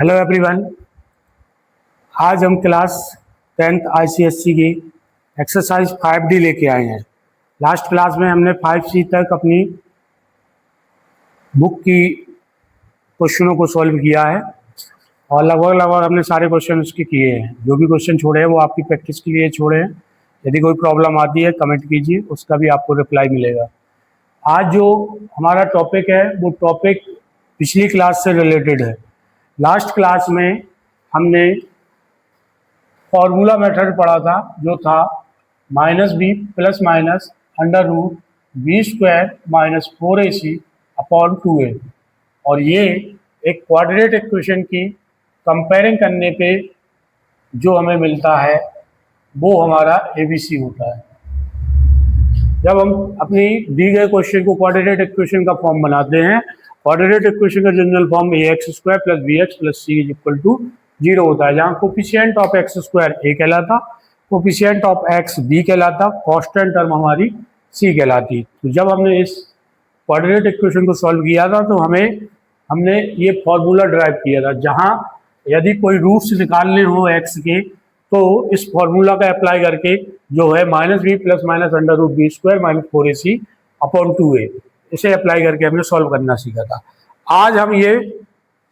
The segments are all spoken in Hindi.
Hello everyone. आज हम क्लास 10th ICSE की एक्सरसाइज 5D लेके आए हैं। लास्ट क्लास में हमने 5C तक अपनी बुक की क्वेश्चनों को सॉल्व किया है और लगभग हमने सारे क्वेश्चन उसके किए हैं। जो भी क्वेश्चन छोड़े हैं वो आपकी प्रैक्टिस के लिए छोड़े हैं। यदि कोई प्रॉब्लम आती है कमेंट कीजिए, उसका भी आपको रिप्लाई मिलेगा। आज जो हमारा टॉपिक है वो टॉपिक पिछली क्लास से रिलेटेड है। लास्ट क्लास में हमने फॉर्मूला मेथड पढ़ा था जो था -b plus minus under root B square minus 4ac upon 2a, और ये एक क्वाड्रेटिक इक्वेशन की कंपेयरिंग करने पे जो हमें मिलता है वो हमारा ABC होता है। जब हम अपनी दी गए क्वेश्चन को क्वाड्रेटिक इक्वेशन का फॉर्म बनाते हैं, क्वाड्रेटिक इक्वेशन का general form ax² plus bx plus c equal to 0 होता है, जहाँ कोफिशिएंट ऑफ x² a कहलाता, कोफिशिएंट ऑफ x b कहलाता, कांस्टेंट टर्म हमारी c कहलाती। तो जब हमने इस क्वाड्रेटिक इक्वेशन को सॉल्व किया था तो हमने ये फॉर्मूला ड्राइव किया था, जहाँ यदि कोई रूट्स निकालने हो x के तो इस फॉर्मूला का अप्लाई करके जो है -b plus minus under root B square minus 4ac upon 2a, इसे अप्लाई करके हमने सॉल्व करना सीखा था। आज हम ये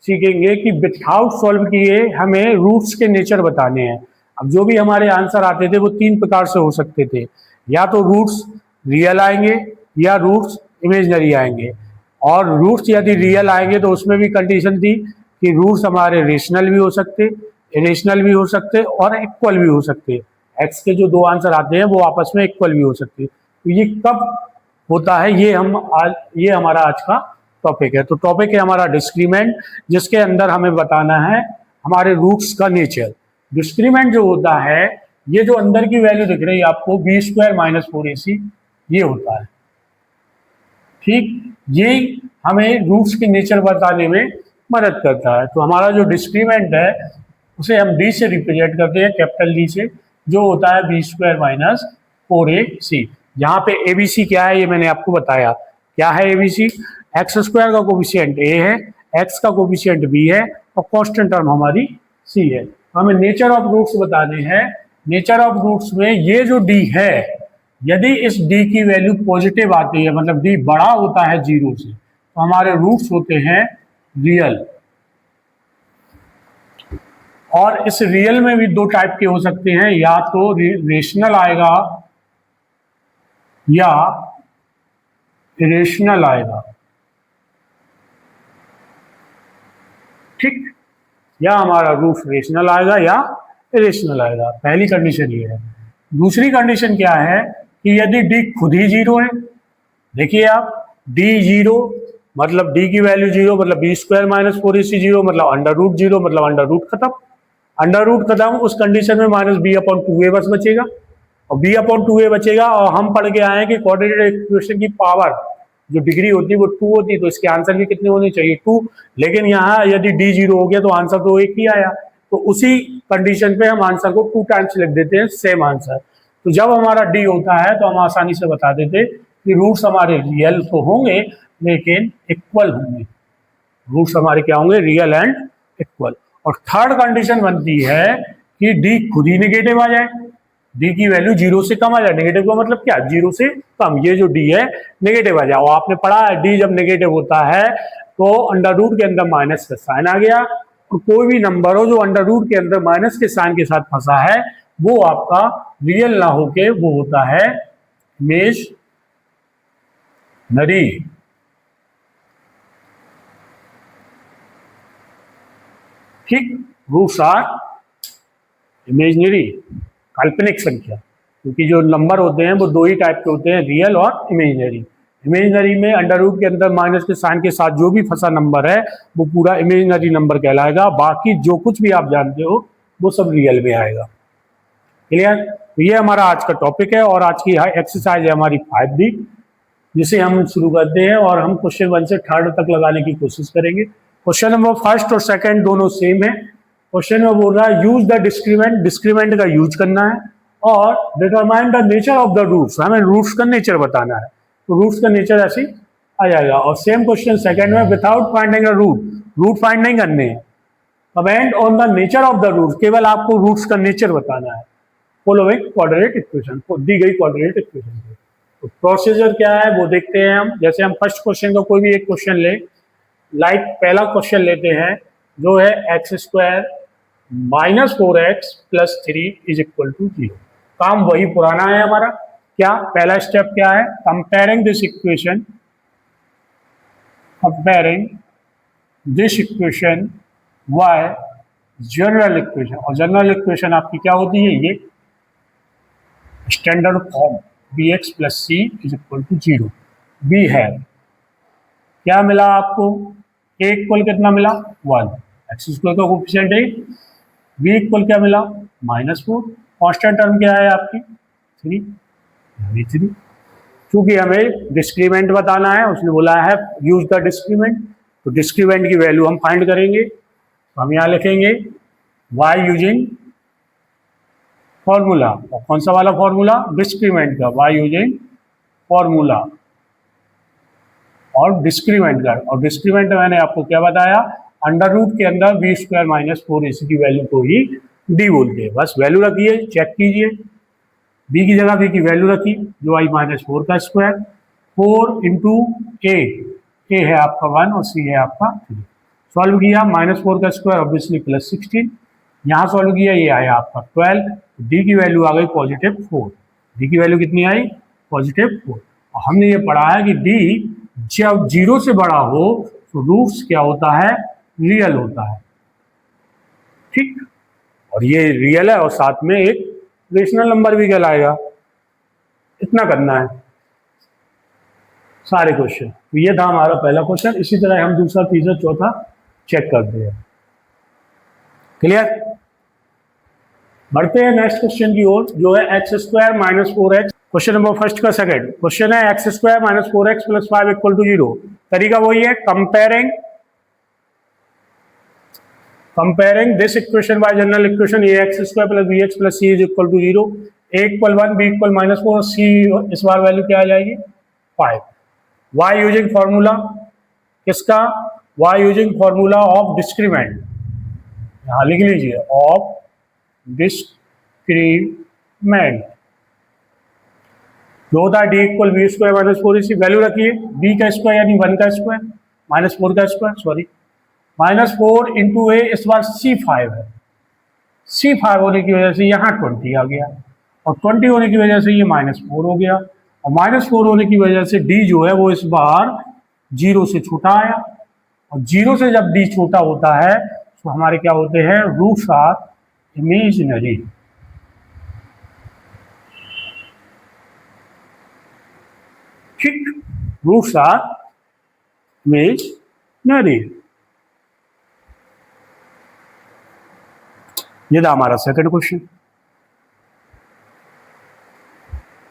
सीखेंगे कि विदाउट सॉल्व किए हमें रूट्स के नेचर बताने हैं। अब जो भी हमारे आंसर आते थे वो 3 प्रकार से हो सकते थे, या तो रूट्स रियल आएंगे या रूट्स इमेजिनरी आएंगे। और रूट्स यदि रियल आएंगे तो उसमें भी कंडीशन थी कि रूट्स हमारे रेशनल भी हो सकते, इरेशनल भी हो सकते और इक्वल भी हो सकते। एक्स के जो 2 आंसर आते हैं वो आपस में इक्वल भी हो सकते। तो ये कब होता है, ये हमारा आज का टॉपिक है। तो टॉपिक है हमारा डिस्क्रीमेंट, जिसके अंदर हमें बताना है हमारे रूट्स का नेचर। डिस्क्रीमेंट जो होता है, ये जो अंदर की वैल्यू दिख रही है आपको बी स्क्वायर माइनस 4ac, ये होता है। ठीक, ये हमें रूट्स के नेचर बताने में मदद करता है। तो हमारा जो डिस्क्रीमेंट है उसे हम डी से रिप्रेजेंट करते हैं, कैपिटल डी से, जो होता है बी स्क्वायर माइनस 4ac। यहाँ पे ABC क्या है ये मैंने आपको बताया। क्या है ABC? x² का कोफिशिएंट a है, x का कोफिशिएंट b है और कांस्टेंट टर्म हमारी c है। तो हमें नेचर ऑफ रूट्स बताने हैं। नेचर ऑफ रूट्स में ये जो d है, यदि इस d की वैल्यू पॉजिटिव आती है, मतलब d बड़ा होता है 0 से, तो हमारे रूट्स होते हैं रियल। और इस रियल में भी 2 टाइप के हो सकते हैं, या तो रेशनल आएगा या इरेशनल आएगा। ठीक, या हमारा रूट रेशनल आएगा या इरेशनल आएगा। पहली कंडीशन ये है। दूसरी कंडीशन क्या है कि यदि d खुद ही 0 है, देखिए आप, d 0 मतलब d की वैल्यू 0 मतलब बी स्क्वायर माइनस 4ac 0 मतलब अंडर रूट 0 मतलब अंडर रूट खत्म। अंडर रूट खत्म, उस कंडीशन में -b अपॉन 2a बस बचेगा, और b अपॉन 2a बचेगा। और हम पढ़ के आए हैं कि क्वाड्रेटिक इक्वेशन की पावर जो डिग्री होती है वो 2 होती है, तो इसके आंसर भी कितने होने चाहिए? 2। लेकिन यहाँ यदि d 0 हो गया तो आंसर तो 1 ही आया, तो उसी कंडीशन पे हम आंसर को 2 टाइम्स लिख देते हैं, सेम आंसर। तो जब हमारा d होता है तो हम आसानी से बता देते कि रूट्स हमारे रियल तो होंगे लेकिन इक्वल होंगे। रूट्स हमारे क्या होंगे? Real and equal. और थर्ड कंडीशन बनती है कि d खुद ही नेगेटिव आ जाए, d की वैल्यू 0 से कम आ जाए। नेगेटिव का मतलब क्या? 0 से कम। ये जो d है नेगेटिव आ जाए। और आपने पढ़ा है d जब नेगेटिव होता है तो अंडर रूट के अंदर माइनस का साइन आ गया, और कोई भी नंबर हो जो अंडर रूट के अंदर माइनस के साइन के साथ फंसा है वो आपका रियल ना होके वो होता है इमेजिनरी। ठीक, रूट्स आर इमेजिनरी, काल्पनिक संख्या, क्योंकि जो नंबर होते हैं वो 2 ही टाइप के होते हैं, रियल और इमेजिनरी। इमेजिनरी में अंडर रूट के अंदर माइनस के साइन के साथ जो भी फंसा नंबर है वो पूरा इमेजिनरी नंबर कहलाएगा। बाकी जो कुछ भी आप जानते हो वो सब रियल में आएगा। क्लियर? तो ये हमारा आज का टॉपिक है और आज की एक्सरसाइज है हमारी 5D, जिसे हम शुरू करते हैं और हम क्वेश्चन 1 से 3rd तक लगाने की कोशिश करेंगे। क्वेश्चन नंबर 1 और 2 दोनों सेम है। क्वेश्चन में बोल रहा है यूज द डिस्क्रीमेंट, डिस्क्रीमेंट का यूज करना है, और determine the nature of the roots, हमें रूट्स का नेचर बताना है। तो रूट्स का नेचर ऐसे आ जाएगा। और सेम क्वेश्चन 2 में without finding a root, root find नहीं करने हैं, comment on the nature of the root, केवल आपको रूट्स का नेचर बताना है फॉलोइंग क्वाड्रेटिक इक्वेशन, दी गई क्वाड्रेटिक इक्वेशन को। तो प्रोसीजर क्या है वो देखते हैं हम। जैसे हम फर्स्ट क्वेश्चन का कोई भी एक क्वेश्चन ले, लाइक पहला क्वेश्चन लेते हैं जो है X square minus 4x plus 3 is equal to 0। काम वही पुराना है हमारा। क्या पहला स्टेप क्या है? Comparing this equation, comparing this equation Y general equation, और जनरल इक्वेशन आपकी क्या होती है? ये standard form bx plus C is equal to 0। B है क्या मिला आपको? a इक्वल कितना मिला? 1। एक्स स्क्वायर का कोफिशिएंट 8। b इक्वल क्या मिला? -4। कांस्टेंट टर्म क्या है आपकी? 3। क्योंकि हमें डिस्क्रीमेंट बताना है, उसने बोला है यूज द डिस्क्रीमेंट, तो डिस्क्रीमेंट की वैल्यू हम फाइंड करेंगे। तो हम यहाँ लिखेंगे y यूजिंग फॉर्मूला, और कौन सा वाला फॉर्मूला? डिस्क्रीमेंट का, y यूजिंग फॉर्मूला और डिस्क्रीमेंट का। और डिस्क्रीमेंट मैंने आपको क्या बताया? अंडर रूट के अंदर बी स्क्वायर माइनस 4 की वैल्यू को ही डी बोलते हैं। बस वैल्यू रखिए, चेक कीजिए। बी की जगह बी की वैल्यू रखी जो आई माइनस 4 का स्क्वायर, 4 इंटू ए है आपका 1 और सी है आपका 3। सॉल्व किया, -4 का स्क्वायर ऑब्वियसली प्लस 16। यहाँ सॉल्व किया, ये आया आपका 12। डी की वैल्यू आ गई +4। डी की वैल्यू कितनी आई? +4। और हमने ये पढ़ा है कि डी जब 0 से बड़ा हो तो रूट्स क्या होता है? रियल होता है। ठीक, और ये रियल है और साथ में एक रेशनल नंबर भी कहलाएगा। इतना करना है सारे क्वेश्चन। तो ये था हमारा पहला क्वेश्चन। इसी तरह हम दूसरा, तीसरा, चौथा चेक करते हैं। क्लियर? बढ़ते हैं नेक्स्ट क्वेश्चन की ओर, जो है X square minus 4x। Question number first का सेकंड क्वेश्चन है X square minus 4x plus 5 equal to 0। तरीका वही है, comparing this equation by general equation A X square plus B X plus C is equal to 0। A equal 1, B equal -4, C इस बार वैल्यू क्या आ जाएगी? 5। वाई यूजिंग फॉर्मूला किसका? By using formula of discriminant, यहां लिख लीजिए, ऑफ डिस्क्रीमेंट जो होता है D equal B square minus 4 इसी वैल्यू रखिए। बी का स्क्वायर यानी 1 का स्क्वायर -4 का स्क्वायर, सॉरी -4 इंटू ए, इस बार C5 है। C5 होने की वजह से यहाँ 20 आ गया, और 20 होने की वजह से ये -4 हो गया, और -4 होने की वजह से डी जो है वो इस बार 0 से छोटा आया। और 0 से जब डी छोटा होता है तो हमारे क्या होते हैं? Roots are imaginary. ठीक, रूट्स आर इमेजिनरी। ये था हमारा सेकंड क्वेश्चन।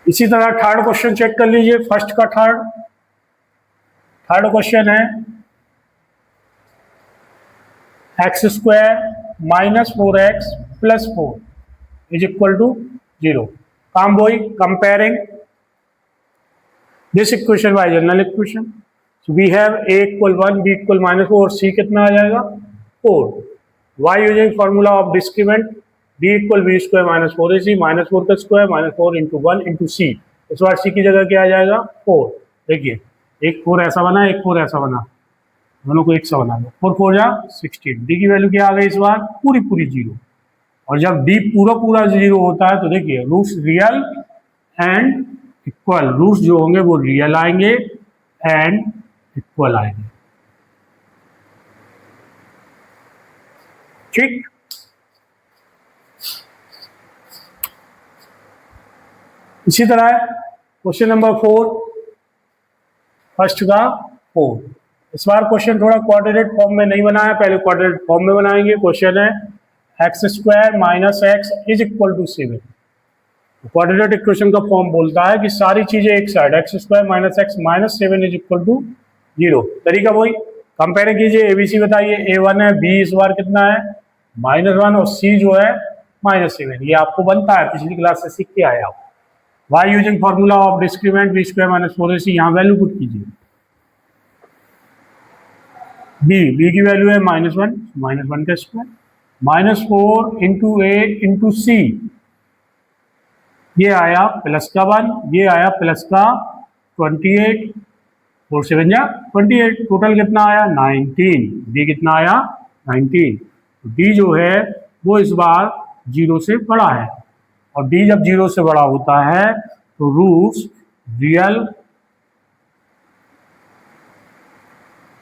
इसी तरह थर्ड क्वेश्चन चेक कर लीजिए, फर्स्ट का थर्ड क्वेश्चन है X square minus 4x plus 4 is equal to 0। काम वही, comparing this equation by general equation. So we have a equal 1, b equal -4 और c कितना आ जाएगा? 4। y using formula of discriminant, d equal b square minus 4ac, -4 का स्क्वायर -4 इंटू 1 इंटू c। इस बार c की जगह क्या आ जाएगा? 4। देखिए, एक 4 ऐसा बना, एक 4 ऐसा बना, दोनों को एक सा बना लो। 4 4 जा 16। डी की वैल्यू क्या आ गई इस बार? पूरी 0। और जब डी पूरा 0 होता है तो देखिए roots real and equal, roots जो होंगे वो रियल आएंगे एंड इक्वल आएंगे। ठीक, इसी तरह क्वेश्चन नंबर 4, फर्स्ट का 4। इस बार क्वेश्चन थोड़ा क्वाड्रेटिक फॉर्म में नहीं बनाया, पहले क्वाड्रेटिक फॉर्म में बनाएंगे। क्वेश्चन है X square minus X is equal to 7। Quadratic equation का फॉर्म बोलता है कि सारी चीजें एक side, X square minus X minus 7 is equal to 0। तरीका वही, कंपेयर कीजिए, एबीसी बताइए। A1 है, बी इस बार कितना है? -1, और सी जो है -7। ये आपको बनता है, पिछली क्लास से सीख के आए आप। By using formula of discriminant B square minus 4ac, यहाँ वैल्यू पुट कीजिए। बी की वैल्यू है -1 का square, -4 into A into C, ये आया प्लस का 1, ये आया प्लस का 28, 4 से 28, टोटल कितना आया 19, डी कितना आया 19। डी जो है वो इस बार 0 से बड़ा है, और डी जब 0 से बड़ा होता है तो रूट्स रियल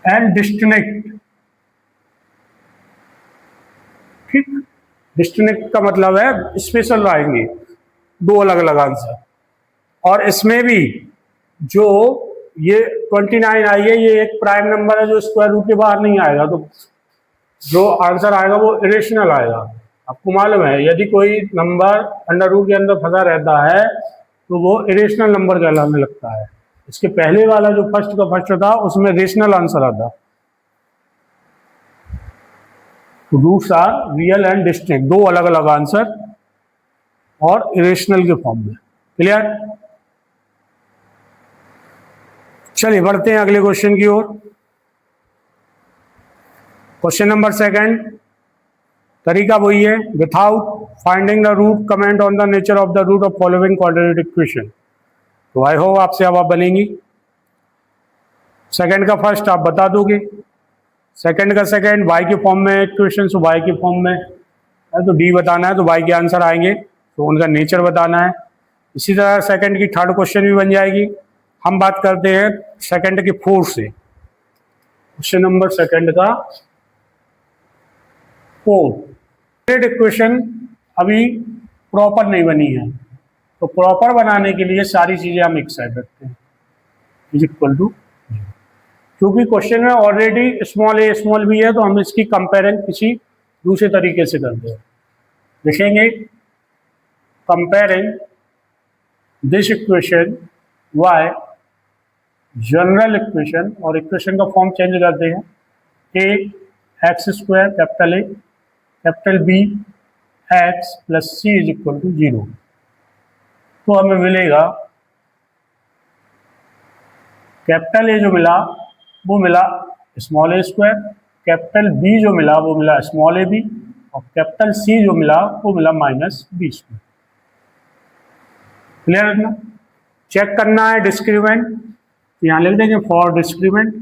एंड डिस्टिंक्ट, ठीक, डिस्टिंक्ट का मतलब है स्पेशल आएंगे, दो अलग अलग आंसर। और इसमें भी जो ये 29 आई है, ये एक प्राइम नंबर है जो स्क्वायर रूट के बाहर नहीं आएगा, तो जो आंसर आएगा वो इरेशनल आएगा। आपको मालूम है यदि कोई नंबर अंडर रूट के अंदर फंसा रहता है तो वो इरेशनल नंबर कहलाने लगता है। इसके पहले वाला जो फर्स्ट का फर्स्ट था उसमें रेशनल आंसर आता। Roots are real and distinct, दो अलग अलग आंसर और इरेशनल के फॉर्म में। क्लियर? चलिए बढ़ते हैं अगले क्वेश्चन की ओर। क्वेश्चन नंबर 2, तरीका वही है, without finding the root comment on the nature of the root of following quadratic equation. तो आई होप आपसे अब आप बनेंगी। सेकंड का फर्स्ट आप बता दोगे, सेकंड का सेकंड वाई के फॉर्म में इक्वेशन, तो वाई के फॉर्म में है तो डी बताना है, तो वाई के आंसर आएंगे, तो उनका नेचर बताना है। इसी तरह सेकंड की थर्ड क्वेश्चन भी बन जाएगी। हम बात करते हैं सेकंड के फोर्थ से। क्वेश्चन नंबर सेकंड का फोर्थ, इक्वेशन अभी प्रॉपर नहीं बनी है, तो प्रॉपर बनाने के लिए सारी चीजें हम एक साइड रखते हैं, इज इक्वल टू, क्योंकि क्वेश्चन में ऑलरेडी स्मॉल ए स्मॉल बी है, तो हम इसकी कंपेयरिंग किसी दूसरे तरीके से करते हैं। लिखेंगे comparing this equation Y general equation, और इक्वेशन का फॉर्म चेंज करते हैं, A X square capital A capital B X plus C is equal to 0। तो हमें मिलेगा कैपिटल ए जो मिला वो मिला small A square, capital B जो मिला वो मिला स्मॉल ए बी, और कैपिटल सी जो मिला वो मिला -b स्क्वायर। क्लियर है ना? चेक करना है डिस्क्रीमेंट, यहां लिख देंगे फॉर डिस्क्रीमेंट,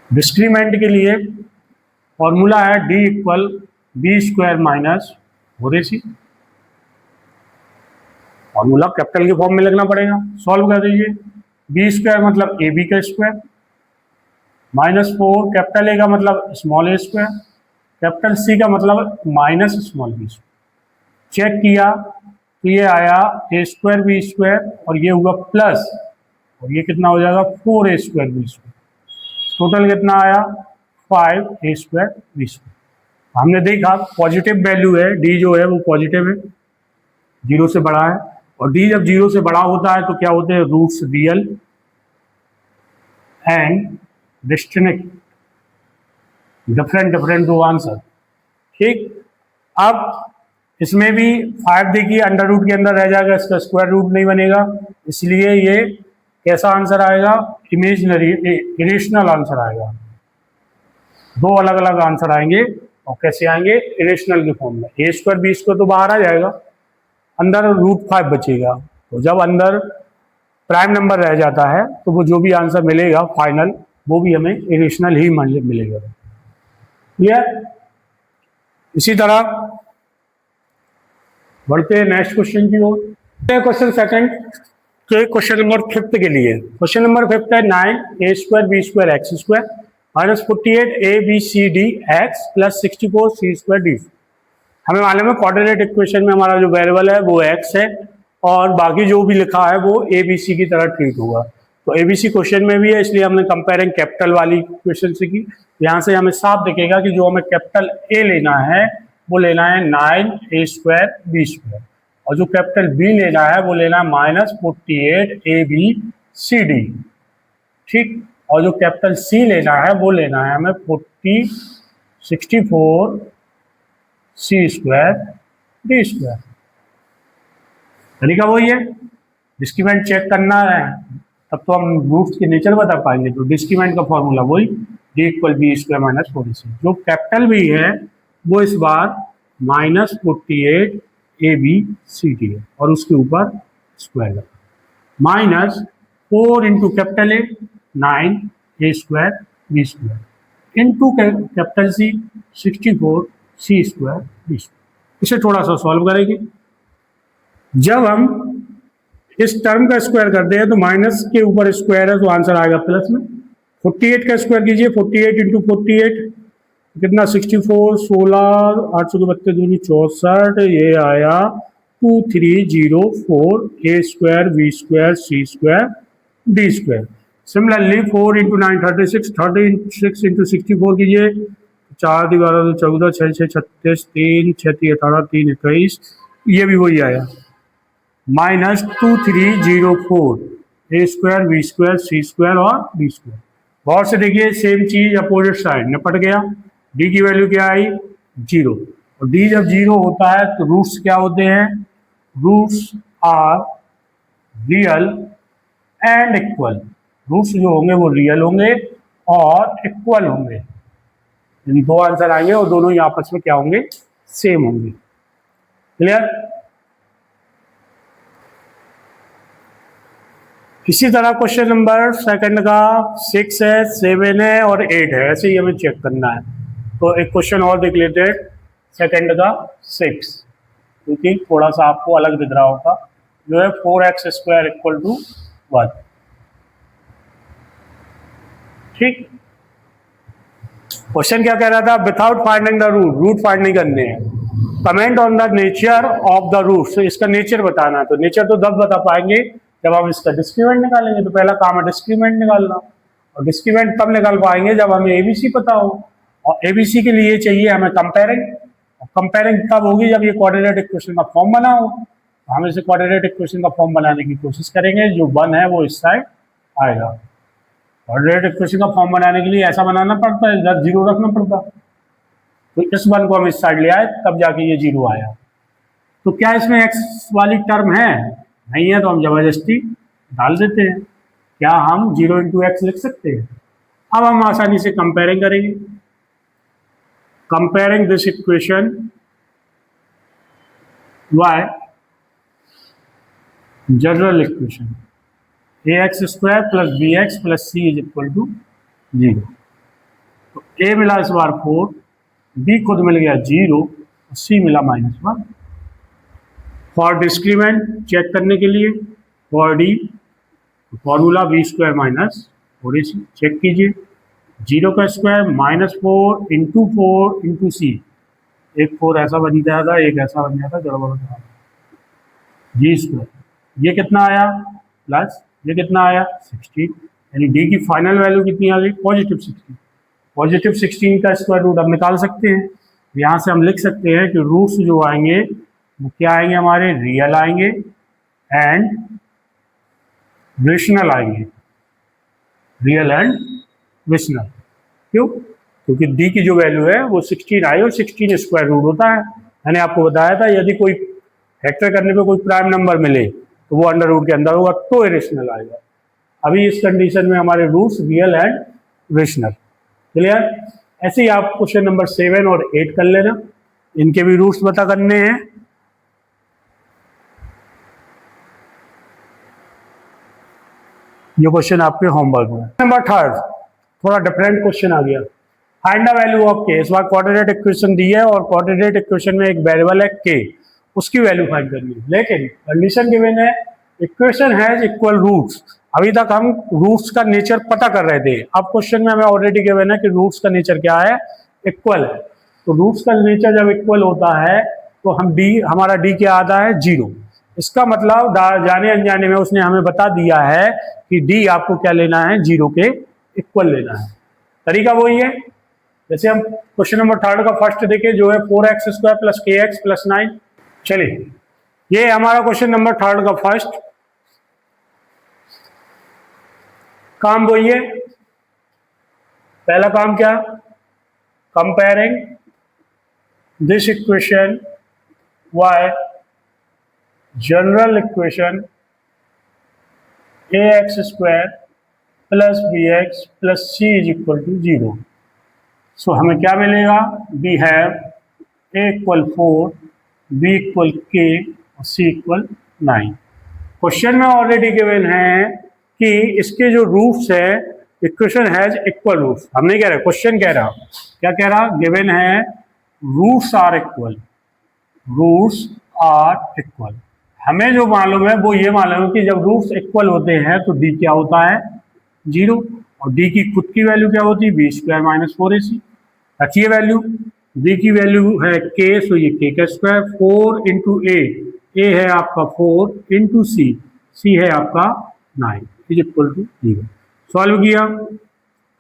डिस्क्रीमेंट के लिए फॉर्मूला है d equal B square minus 4ac। Formula capital के फॉर्म में लिखना पड़ेगा, सॉल्व कर दीजिए। बी स्क्वायर मतलब ए बी का स्क्वायर, -4 कैपिटल ए का मतलब small A square, capital C का मतलब minus small B square. Check किया तो ये आया ए स्क्वायर बी स्क्वायर, और ये हुआ प्लस, और ये कितना हो जाएगा 4a square B square. Total कितना आया 5a स्क्वायर बी स्क्वायर। हमने देखा पॉजिटिव वैल्यू है, डी जो है वो पॉजिटिव है, 0 से बड़ा है, और डी जब 0 से बड़ा होता है तो क्या होते हैं, roots real and distinct, different different दो आंसर। ठीक, अब इसमें भी 5 देखिए अंडर रूट के अंदर रह जाएगा, इसका स्क्वायर रूट नहीं बनेगा, इसलिए ये कैसा आंसर आएगा, इमेजिनरी इरेशनल आंसर आएगा। दो अलग अलग आंसर आएंगे, और कैसे आएंगे, इरेशनल के फॉर्म में। ए स्क्वायर बी स्क्वायर तो बाहर आ जाएगा, अंदर √5 बचेगा, तो जब अंदर प्राइम नंबर रह जाता है तो वो जो भी आंसर मिलेगा फाइनल वो भी हमें इरेशनल ही मिलेगा। क्लियर? इसी तरह बढ़ते हैं नेक्स्ट क्वेश्चन की ओर। क्वेश्चन सेकंड के क्वेश्चन नंबर 5 के लिए। क्वेश्चन नंबर 5 है 9 A square B square X square -48 A B C D X plus 64 C square D. हमें मालूम है क्वाड्रेटिक इक्वेशन में हमारा जो वेरिएबल है वो एक्स है, और बाकी जो भी लिखा है वो ए बी सी की तरह ट्रीट होगा। तो ए बी सी क्वेश्चन में भी है, इसलिए हमने कंपेयरिंग कैपिटल वाली क्वेश्चन से की। यहाँ से हमें साफ दिखेगा कि जो हमें कैपिटल ए लेना है वो लेना है 9 ए स्क्वायर बी स्क्वायर, और जो कैपिटल बी लेना है वो लेना है -48 ए बी सी डी। ठीक, और जो कैपिटल सी लेना है वो लेना है हमें 64 सी स्क्वायर डी स्क्वायर। तरीका वही है, डिस्क्रीमेंट चेक करना है, तब तो हम रूट्स के नेचर बता पाएंगे। तो डिस्क्रीमेंट का फॉर्मूला वही D equal B square minus 4ac। जो कैपिटल बी है वो इस बार -48 ABCD है और उसके ऊपर स्क्वायर लगा minus 4 into capital A 9 A square B square into capital C 64 C square B square. इसे थोड़ा सा सॉल्व करेंगे। जब हम इस टर्म का स्क्वायर करते हैं तो माइनस के ऊपर स्क्वायर है तो आंसर आएगा प्लस में। 48 का स्क्वायर कीजिए 48 इंटू 48 कितना 64 16 8 के 32 दूनी 64 ये आया 2304 A square B square C square D square. Similarly 4 into 9 36 36 into 64 कीजिए 4 12 14 6 6 36 3 6 18 3 21 ये भी वही आया -2304 A square B square C square और डी स्क्वायर। गौर से देखिए सेम चीज अपोजिट साइड निपट गया। डी की वैल्यू क्या आई 0 और डी जब 0 होता है तो रूट्स क्या होते हैं roots are real and equal. Roots जो होंगे वो रियल होंगे और इक्वल होंगे। यानी दो आंसर आएंगे और दोनों ही आपस में क्या होंगे सेम होंगे। क्लियर। इसी तरह क्वेश्चन नंबर सेकंड का 6 है 7 है और 8 है ऐसे ही हमें चेक करना है। तो एक क्वेश्चन और देख लेते हैं सेकंड का 6 क्योंकि थोड़ा सा आपको अलग दिख रहा होगा जो है 4x स्क्वायर इक्वल टू 1। ठीक। क्वेश्चन क्या कह रहा था without finding the root find नहीं करने हैं। Comment on the nature of the root. इसका नेचर बताना है तो नेचर तो तब बता पाएंगे जब हम इसका डिस्क्रीमेंट निकालेंगे। तो पहला काम है डिस्क्रीमेंट निकालना और डिस्क्रीमेंट तब निकाल पाएंगे जब हमें एबीसी पता हो और एबीसी के लिए चाहिए हमें कंपेयरिंग। कंपेयरिंग तब होगी जब ये क्वाड्रेटिक इक्वेशन का फॉर्म बना हो। तो हम इसे क्वाड्रेटिक इक्वेशन का फॉर्म बनाने की कोशिश करेंगे। जो 1 है वो इस साइड आएगा। क्वाड्रेटिक इक्वेशन का फॉर्म बनाने के लिए ऐसा बनाना पड़ता है इधर 0 रखना पड़ता। तो इस 1 को हम इस साइड ले आए तब जाके ये 0 आया। तो क्या इसमें एक्स वाली टर्म है नहीं है तो हम जबरदस्ती डाल देते हैं। क्या हम 0 इंटू एक्स लिख सकते हैं। अब हम आसानी से कंपेयरिंग करेंगे। Comparing this equation y general equation ax square plus B X plus C is equal to 0। तो a मिला इस बार 4 b खुद मिल गया 0 और c मिला -1। फॉर डिस्क्रीमेंट चेक करने के लिए for D formula B square minus 4ac check कीजिए 0 का स्क्वायर -4 इंटू सी। एक 4 ऐसा बन जाएगा एक ऐसा बन जाता गड़बड़ होता जी स्क्वायर। ये कितना आया प्लस ये कितना आया 16। यानी डी की फाइनल वैल्यू कितनी आ गई पॉजिटिव 16। पॉजिटिव 16 का स्क्वायर रूट हम निकाल सकते हैं। यहाँ से हम लिख सकते हैं कि रूट्स जो आएंगे वो क्या आएंगे हमारे रियल आएंगे एंड रेशनल आएंगे। रियल एंड रेशनल क्यों क्योंकि डी की जो वैल्यू है वो 16 आई और 16 स्क्वायर रूट होता है। मैंने आपको बताया था यदि कोई फैक्टर करने पे कोई प्राइम नंबर मिले तो वो अंडर रूट के अंदर होगा तो इरेशनल आएगा। अभी इस कंडीशन में हमारे roots real and rational. Clear. ऐसे ही आप क्वेश्चन नंबर 7 और 8 कर लेना। इनके भी रूट्स पता करने हैं। ये क्वेश्चन आपके होमवर्क में। नंबर 3 थोड़ा डिफरेंट क्वेश्चन आ गया। फाइंड द वैल्यू ऑफ के। इस बार क्वाड्रेटिक इक्वेशन दी है और क्वाड्रेटिक इक्वेशन में एक वेरिएबल है के उसकी वैल्यू फाइंड करनी है। लेकिन कंडीशन गिवन है इक्वेशन हैज इक्वल रूट्स। अभी तक हम रूट्स का नेचर पता कर रहे थे। अब क्वेश्चन में हमें ऑलरेडी गिवन है कि रूट्स का नेचर क्या है इक्वल है। तो रूट्स का नेचर जब इक्वल होता है तो हम डी हमारा डी क्या आता है 0। इसका मतलब जाने अनजाने में उसने हमें बता दिया है कि डी आपको क्या लेना है 0 के इक्वल लेना है। तरीका वही है जैसे हम क्वेश्चन नंबर 3 का फर्स्ट देखें जो है 4x स्क्वायर प्लस के एक्स प्लस 9। चलिए ये हमारा क्वेश्चन नंबर 3 का फर्स्ट काम वही है। पहला काम क्या comparing this equation y general equation A X square plus B X plus C is equal to 0। So हमें क्या मिलेगा, we have A equal 4, B equal K और सी इक्वल 9। क्वेश्चन में ऑलरेडी गिवन है कि इसके जो रूट्स है, इक्वेशन हैज इक्वल रूट्स। हमने कह रहा, क्वेश्चन कह रहा, क्या कह रहा, गिवन है roots are equal, roots are equal. हमें जो मालूम है वो ये मालूम है कि जब रूट्स इक्वल होते हैं तो डी क्या होता है, 0, और डी की खुद की वैल्यू क्या होती है, बी स्क्वायर माइनस 4ac। रखिए वैल्यू, डी की वैल्यू है के, सो ये के का स्क्वायर, 4 इंटू ए है आपका 4 इंटू सी है आपका 9 इज इक्वल टू 0। सॉल्व किया,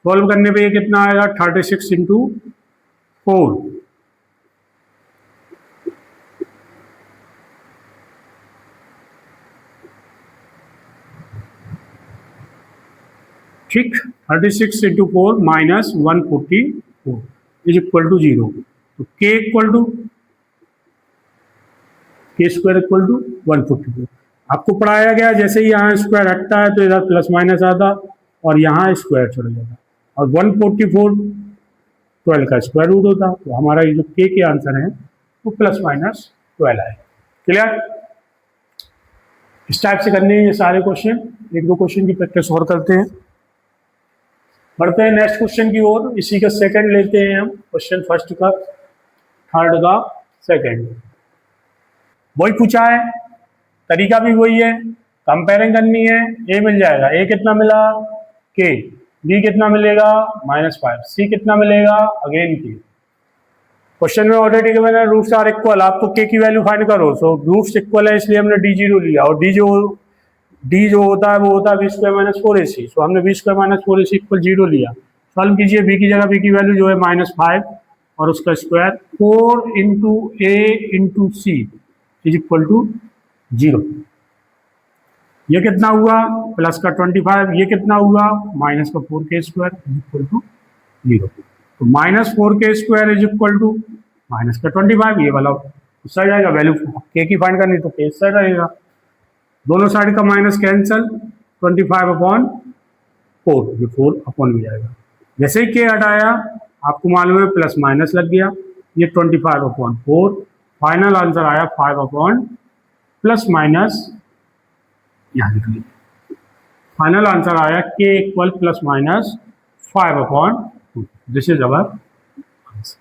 सॉल्व करने पे ये कितना आएगा, 36 इंटू 4, ठीक, 36 into 4 minus 144 is equal to 0। तो K equal to K square equal to 144। आपको पढ़ाया गया जैसे ही यहाँ स्क्वायर हटता है तो इधर प्लस माइनस आता और यहाँ स्क्वायर चढ़ जाता, और 144 12 का स्क्वायर रूट होता। तो हमारा ये जो के आंसर है वो प्लस माइनस 12 है। क्लियर? इस टाइप से करने हैं ये सारे क्वेश्चन। एक दो क्वेश्चन की प्रैक्टिस और करते हैं, बढ़ते हैं नेक्स्ट क्वेश्चन की ओर। इसी का सेकंड लेते हैं हम, क्वेश्चन फर्स्ट का, थर्ड का सेकंड। वही पूछा है, तरीका भी वही है, कंपेयरिंग करनी है। ए मिल जाएगा, ए कितना मिला, के, बी कितना मिलेगा -5, सी कितना मिलेगा अगेन के। क्वेश्चन में ऑलरेडी गिवन है रूट्स आर इक्वल, आपको के की वैल्यू फाइंड करो। सो रूट्स इक्वल है इसलिए हमने डी 0 लिया, और डी जो होता है वो होता है बी स्क्वायर माइनस 4ac। सो हमने B square minus 4ac equal 0 लिया। सॉल्व कीजिए, बी की जगह बी की वैल्यू जो है -5 और उसका square 4 into A into C is equal to 0। ये कितना हुआ, प्लस का 25, ये कितना हुआ, माइनस का 4k square is equal to 0। तो -4k square is equal to minus का 25, ये वाला उस साइड आएगा, वैल्यू के की फाइंड करनी तो के इस साइड आएगा, दोनों साइड का माइनस कैंसल, 25/4, ये 4 अपॉन भी जाएगा। जैसे ही के हटाया आपको मालूम है प्लस माइनस लग गया, ये 25/4, फाइनल आंसर आया 5 प्लस माइनस, यहाँ लिख लीजिए, फाइनल आंसर आया के equal plus minus 5/2। This is our answer.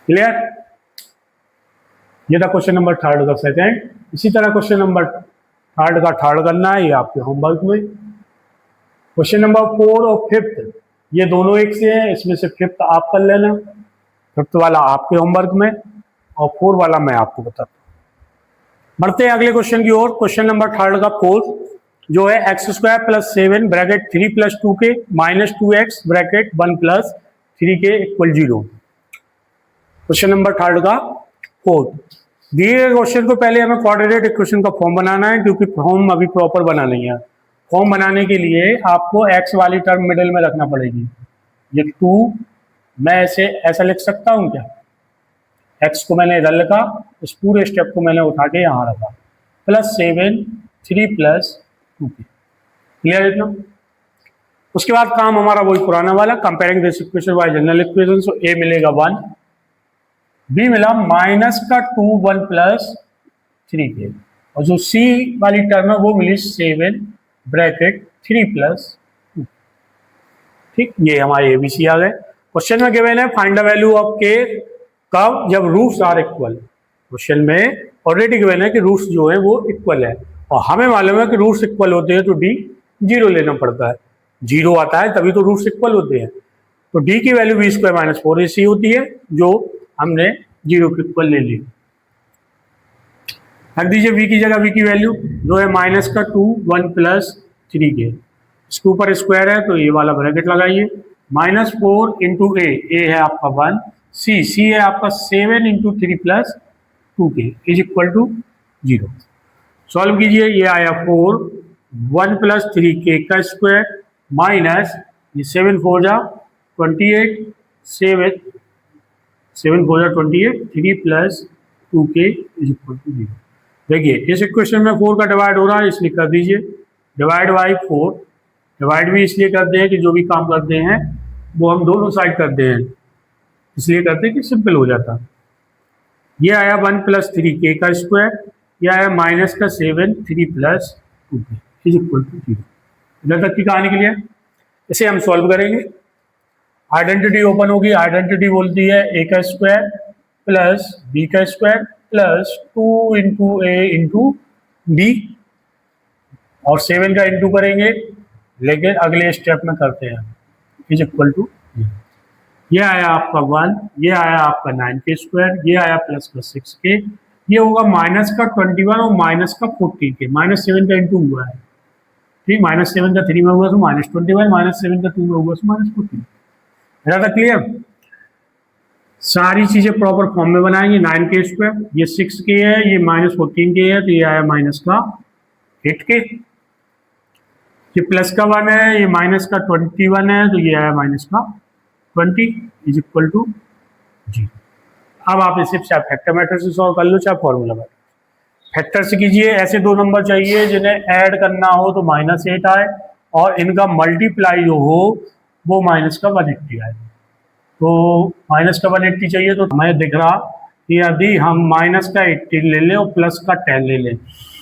Clear? ये था क्वेश्चन नंबर थर्ड का सेकंड। इसी तरह क्वेश्चन नंबर थर्ड का थर्ड करना है, ये आपके होमवर्क में। क्वेश्चन नंबर 4 और 5 ये दोनों एक से हैं, इसमें से 5th आप कर लेना, 5th वाला आपके होमवर्क में और 4 वाला मैं आपको बताता हूँ। बढ़ते हैं अगले क्वेश्चन की ओर। क्वेश्चन नंबर थर्ड का 4 जो है x² + 7 bracket 3 + 2k -2x bracket 1 + 3k equal 0। Question number third का 4 दिए गए क्वेश्चन को पहले हमें क्वाड्रेटिक इक्वेशन का फॉर्म बनाना है, क्योंकि फॉर्म अभी प्रॉपर बना नहीं है। फॉर्म बनाने के लिए आपको x वाली टर्म मिडिल में रखना पड़ेगी। ये 2 मैं ऐसा लिख सकता हूँ क्या, x को मैंने इधर लिखा, इस पूरे स्टेप को मैंने उठा के यहाँ रखा, +7 3 + 2k। क्लियर इतना? उसके बाद काम हमारा वही पुराना वाला, comparing this equation by general equation. So a मिलेगा 1, b मिला -2 1 + 3k, और जो c वाली टर्म है वो मिली 7 ब्रैकेट 3 + 2। ठीक, ये हमारे ABC आ गए। क्वेश्चन में गिवन है find the value of k कब, जब रूट्स आर इक्वल। क्वेश्चन में ऑलरेडी गिवन है कि रूट्स जो है वो इक्वल है, और हमें मालूम है कि रूट्स इक्वल होते हैं तो d 0 लेना पड़ता है, 0 आता है तभी तो रूट्स इक्वल होते हैं। तो d की वैल्यू b² - 4ac होती है, जो हमने 0 के इक्वल ले ली। रख दीजिए v की जगह v की वैल्यू जो है -2 1 + 3k, इसके ऊपर स्क्वायर है तो ये वाला ब्रैकेट लगाइए, -4 इंटू a है आपका 1, c है आपका 7 into 3 + 2k is equal to 0। Solve कीजिए, ये आया 4 1 + 3k का स्क्वायर माइनस ये 7 4 जा 28 7 4 जा 28 3 + 2k इज इक्वल टू 0। देखिए इस इक्वेशन में 4 का डिवाइड हो रहा है इसलिए कर दीजिए डिवाइड बाई 4। डिवाइड भी इसलिए करते हैं कि जो भी काम करते हैं वो हम दोनों साइड करते हैं, इसलिए करते हैं कि सिंपल हो जाता। ये आया 1 प्लस 3k का स्क्वायर, ये आया माइनस का 7 3 plus 2k is equal to 0। इधर तक की कहानी के लिए इसे हम सॉल्व करेंगे। आइडेंटिटी ओपन होगी, आइडेंटिटी बोलती है a का स्क्वायर प्लस b का square plus 2 into A into B, और 7 का इंटू करेंगे लेकिन अगले स्टेप में करते हैं इज इक्वल टू। ये आया आपका 1, ये आया आपका 9k स्क्वायर, ये आया प्लस का 6k, ये होगा माइनस का 21 और माइनस का 14k, माइनस 7 का इंटू हुआ है, ठीक, माइनस 7 का 3 में हुआ तो माइनस 21, माइनस 7 का 2 में हुआ तो माइनस 14। मेरा था क्लियर? सारी चीजें प्रॉपर फॉर्म में बनाएंगे। 9k स्क्वायर, ये 6k है, ये माइनस 14k है, तो ये आया माइनस का 8k, ये प्लस का 1 है, ये माइनस का 21 है, तो ये आया माइनस का 20 इज इक्वल टू 0। अब आप इसे चाहे फैक्टर मेथड से सॉल्व कर लो चाहे फॉर्मूला में फैक्टर से कीजिए। ऐसे दो नंबर चाहिए जिन्हें ऐड करना हो तो -8 आए और इनका मल्टीप्लाई जो हो वो माइनस का 180 आए। तो माइनस का 180 चाहिए तो हमें दिख रहा कि यदि हम माइनस का 18 ले लें और प्लस का 10 ले लें,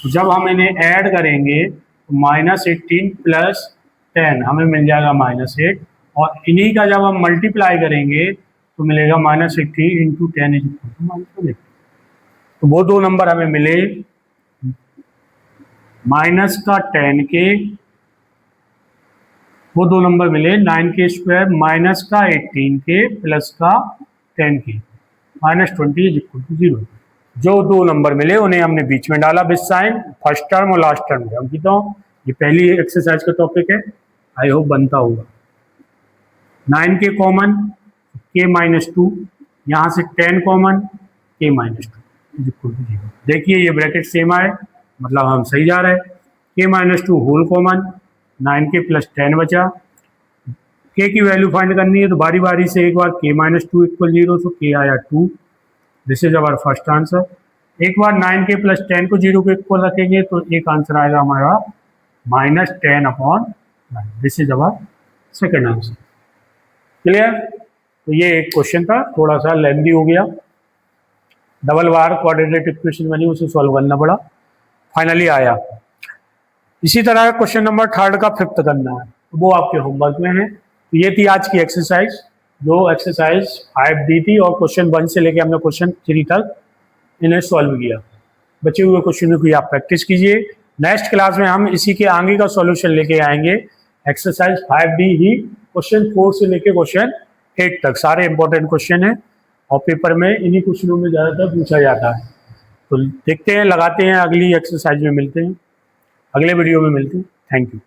जब हम इन्हें ऐड करेंगे तो -18 प्लस 10 हमें मिल जाएगा -8, और इन्हीं का जब हम मल्टीप्लाई करेंगे तो मिलेगा -80 इंटू 10 इज इक्वल टू -180। तो वो दो नंबर हमें मिले, माइनस का 10k, वो दो नंबर मिले 9k स्क्वायर माइनस का 18k प्लस का 10k -20 इज इक्वल टू 0। जो दो नंबर मिले उन्हें हमने बीच में डाला विद साइन, फर्स्ट टर्म और लास्ट टर्म। हम कहता हूँ ये पहली एक्सरसाइज का टॉपिक है, आई होप बनता होगा। 9k कॉमन, k -2, यहाँ से 10 common, k -2 is equal to 0। देखिए ये ब्रैकेट सेम आए, मतलब हम सही जा रहे हैं। k -2 whole common, 9k plus 10 बचा, k की वैल्यू फाइंड करनी है तो बारी बारी से एक बार k -2 इक्वल 0, तो k आया 2, this is our first answer. एक बार 9k प्लस 10 को 0 के इक्वल रखेंगे तो एक आंसर आएगा हमारा -10/9, this is our second answer. Clear? तो ये एक क्वेश्चन था, थोड़ा सा लेंथी हो गया, डबल बार क्वाड्रेटिक इक्वेशन बनी उसे सॉल्व करना पड़ा, फाइनली आया। इसी तरह क्वेश्चन नंबर 3 का 5th करना है, तो वो आपके होमवर्क में है। तो ये थी आज की एक्सरसाइज, जो एक्सरसाइज 5 दी थी, और क्वेश्चन 1 से लेके हमने क्वेश्चन 3 तक इन्हें सॉल्व किया। बचे हुए क्वेश्चन की आप प्रैक्टिस कीजिए। नेक्स्ट क्लास में हम इसी के आगे का सॉल्यूशन लेके आएंगे। एक्सरसाइज 5D ही क्वेश्चन 4 से लेके क्वेश्चन 8 तक सारे इंपॉर्टेंट क्वेश्चन हैं, और पेपर में इन्हीं क्वेश्चनों में ज़्यादातर पूछा जाता है। तो देखते हैं, लगाते हैं, अगली एक्सरसाइज में मिलते हैं, अगले वीडियो में मिलते हैं। Thank you.